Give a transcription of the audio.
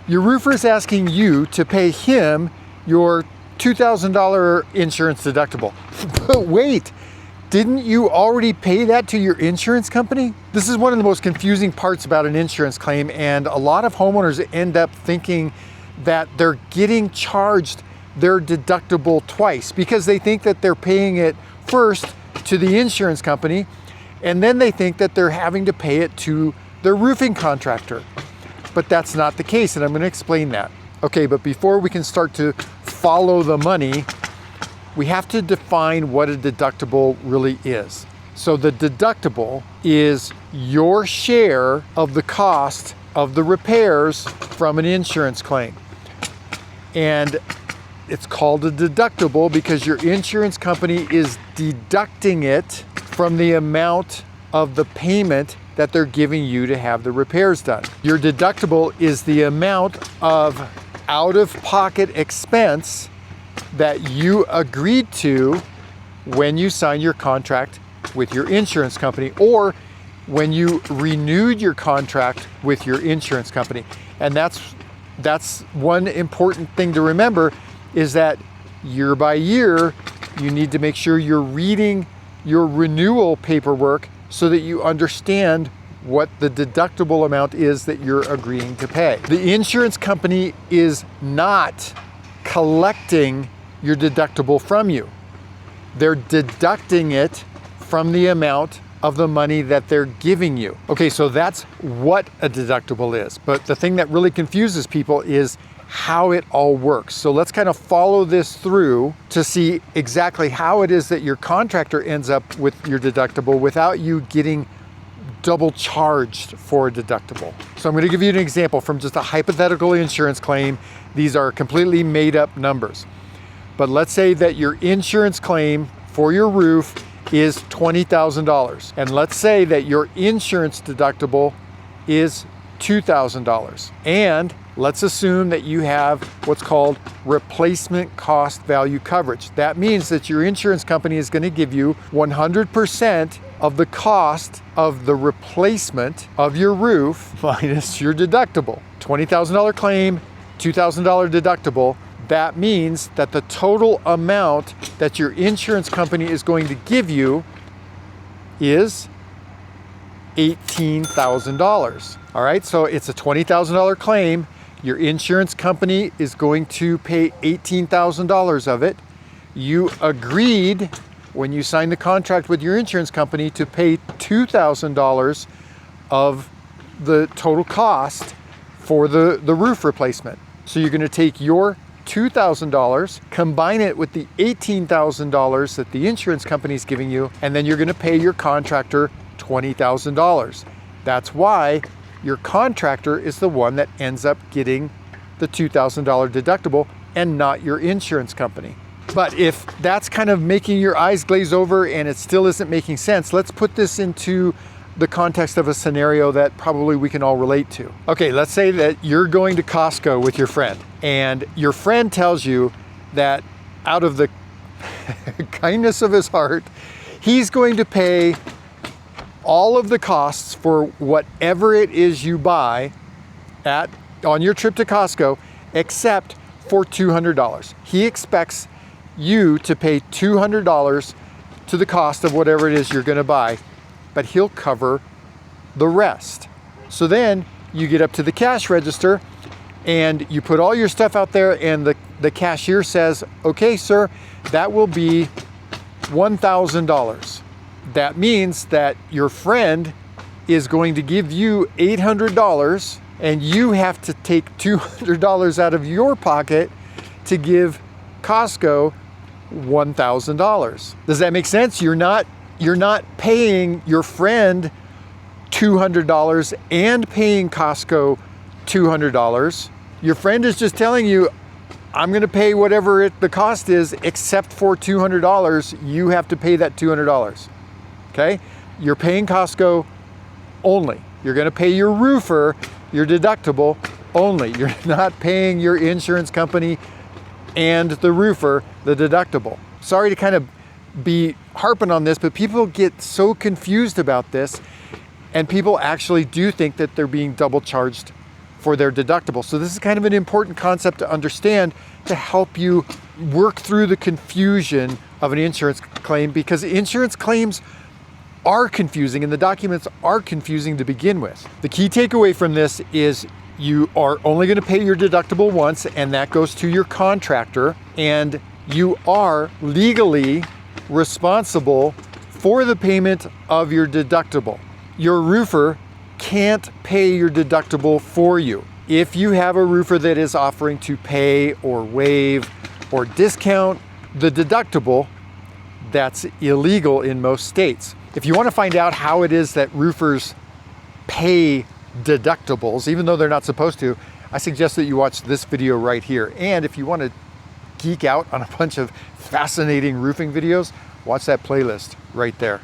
Your roofer is asking you to pay him your $2,000 insurance deductible. But wait, didn't you already pay that to your insurance company? This is one of the most confusing parts about an insurance claim, and a lot of homeowners end up thinking that they're getting charged their deductible twice because they think that they're paying it first to the insurance company, and then they think that they're having to pay it to their roofing contractor. But that's not the case, and I'm going to explain that. Okay, but before we can start to follow the money, we have to define what a deductible really is. So the deductible is your share of the cost of the repairs from an insurance claim. And it's called a deductible because your insurance company is deducting it from the amount of the payment that they're giving you to have the repairs done. Your deductible is the amount of out-of-pocket expense that you agreed to when you signed your contract with your insurance company, or when you renewed your contract with your insurance company. And that's one important thing to remember, is that year by year, you need to make sure you're reading your renewal paperwork so that you understand what the deductible amount is that you're agreeing to pay. The insurance company is not collecting your deductible from you. They're deducting it from the amount of the money that they're giving you. Okay, so that's what a deductible is. But the thing that really confuses people is how it all works. So let's kind of follow this through to see exactly how it is that your contractor ends up with your deductible without you getting double charged for a deductible. So I'm going to give you an example from just a hypothetical insurance claim. These are completely made up numbers. But let's say that your insurance claim for your roof is $20,000. And let's say that your insurance deductible is $2,000. And let's assume that you have what's called replacement cost value coverage. That means that your insurance company is going to give you 100% of the cost of the replacement of your roof minus your deductible. $20,000 claim, $2,000 deductible. That means that the total amount that your insurance company is going to give you is $18,000. All right, so it's a $20,000 claim. Your insurance company is going to pay $18,000 of it. You agreed when you signed the contract with your insurance company to pay $2,000 of the total cost for the roof replacement. So you're going to take your $2,000, combine it with the $18,000 that the insurance company is giving you, and then you're going to pay your contractor $20,000. That's why your contractor is the one that ends up getting the $2,000 deductible and not your insurance company. But if that's kind of making your eyes glaze over and it still isn't making sense, let's put this into the context of a scenario that probably we can all relate to. Okay, let's say that you're going to Costco with your friend, and your friend tells you that out of the kindness of his heart, he's going to pay all of the costs for whatever it is you buy on your trip to Costco, except for $200. He expects you to pay $200 to the cost of whatever it is you're going to buy, but he'll cover the rest. So then you get up to the cash register and you put all your stuff out there, and the cashier says, okay, sir, that will be $1,000. That means that your friend is going to give you $800, and you have to take $200 out of your pocket to give Costco $1,000. Does that make sense? You're not paying your friend $200 and paying Costco $200. Your friend is just telling you, I'm going to pay whatever the cost is, except for $200. You have to pay that $200. Okay? You're paying Costco only. You're going to pay your roofer your deductible only. You're not paying your insurance company and the roofer the deductible. Sorry to kind of be harping on this, but people get so confused about this, and people actually do think that they're being double charged for their deductible. So this is kind of an important concept to understand to help you work through the confusion of an insurance claim, because insurance claims are confusing and the documents are confusing to begin with. The key takeaway from this is you are only going to pay your deductible once, and that goes to your contractor, and you are legally responsible for the payment of your deductible. Your roofer can't pay your deductible for you. If you have a roofer that is offering to pay or waive or discount the deductible, that's illegal in most states. If you want to find out how it is that roofers pay deductibles, even though they're not supposed to, I suggest that you watch this video right here. And if you want to geek out on a bunch of fascinating roofing videos, watch that playlist right there.